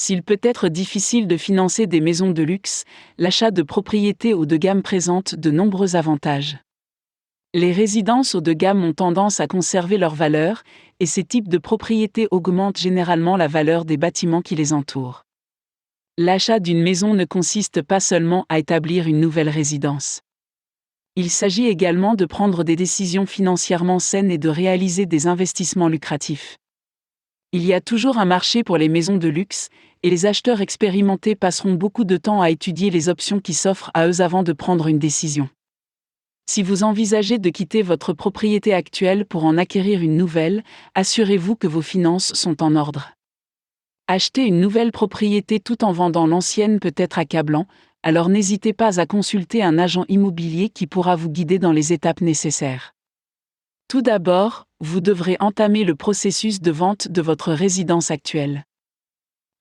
S'il peut être difficile de financer des maisons de luxe, l'achat de propriétés haut de gamme présente de nombreux avantages. Les résidences haut de gamme ont tendance à conserver leur valeur, et ces types de propriétés augmentent généralement la valeur des bâtiments qui les entourent. L'achat d'une maison ne consiste pas seulement à établir une nouvelle résidence. Il s'agit également de prendre des décisions financièrement saines et de réaliser des investissements lucratifs. Il y a toujours un marché pour les maisons de luxe, et les acheteurs expérimentés passeront beaucoup de temps à étudier les options qui s'offrent à eux avant de prendre une décision. Si vous envisagez de quitter votre propriété actuelle pour en acquérir une nouvelle, assurez-vous que vos finances sont en ordre. Acheter une nouvelle propriété tout en vendant l'ancienne peut être accablant, alors n'hésitez pas à consulter un agent immobilier qui pourra vous guider dans les étapes nécessaires. Tout d'abord, vous devrez entamer le processus de vente de votre résidence actuelle.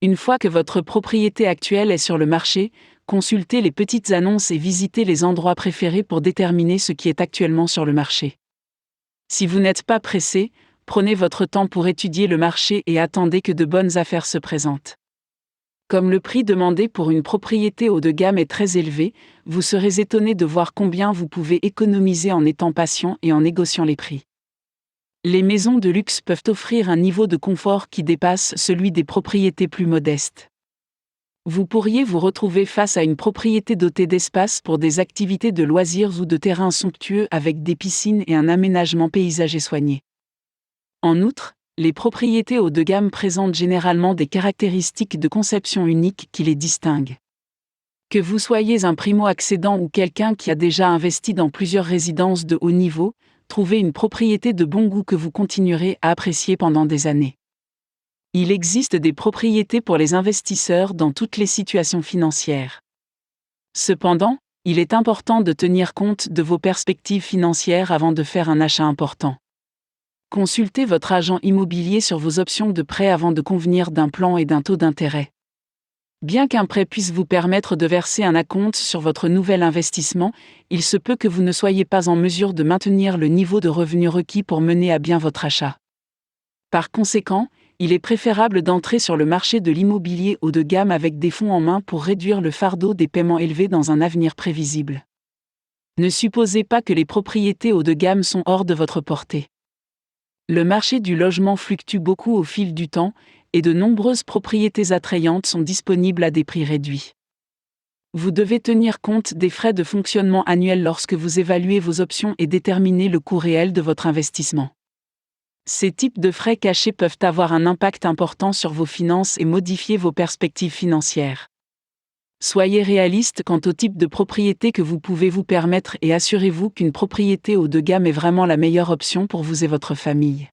Une fois que votre propriété actuelle est sur le marché, consultez les petites annonces et visitez les endroits préférés pour déterminer ce qui est actuellement sur le marché. Si vous n'êtes pas pressé, prenez votre temps pour étudier le marché et attendez que de bonnes affaires se présentent. Comme le prix demandé pour une propriété haut de gamme est très élevé, vous serez étonné de voir combien vous pouvez économiser en étant patient et en négociant les prix. Les maisons de luxe peuvent offrir un niveau de confort qui dépasse celui des propriétés plus modestes. Vous pourriez vous retrouver face à une propriété dotée d'espace pour des activités de loisirs ou de terrains somptueux avec des piscines et un aménagement paysager soigné. En outre, les propriétés haut de gamme présentent généralement des caractéristiques de conception uniques qui les distinguent. Que vous soyez un primo-accédant ou quelqu'un qui a déjà investi dans plusieurs résidences de haut niveau, trouvez une propriété de bon goût que vous continuerez à apprécier pendant des années. Il existe des propriétés pour les investisseurs dans toutes les situations financières. Cependant, il est important de tenir compte de vos perspectives financières avant de faire un achat important. Consultez votre agent immobilier sur vos options de prêt avant de convenir d'un plan et d'un taux d'intérêt. Bien qu'un prêt puisse vous permettre de verser un acompte sur votre nouvel investissement, il se peut que vous ne soyez pas en mesure de maintenir le niveau de revenu requis pour mener à bien votre achat. Par conséquent, il est préférable d'entrer sur le marché de l'immobilier haut de gamme avec des fonds en main pour réduire le fardeau des paiements élevés dans un avenir prévisible. Ne supposez pas que les propriétés haut de gamme sont hors de votre portée. Le marché du logement fluctue beaucoup au fil du temps, et de nombreuses propriétés attrayantes sont disponibles à des prix réduits. Vous devez tenir compte des frais de fonctionnement annuels lorsque vous évaluez vos options et déterminer le coût réel de votre investissement. Ces types de frais cachés peuvent avoir un impact important sur vos finances et modifier vos perspectives financières. Soyez réaliste quant au type de propriété que vous pouvez vous permettre et assurez-vous qu'une propriété haut de gamme est vraiment la meilleure option pour vous et votre famille.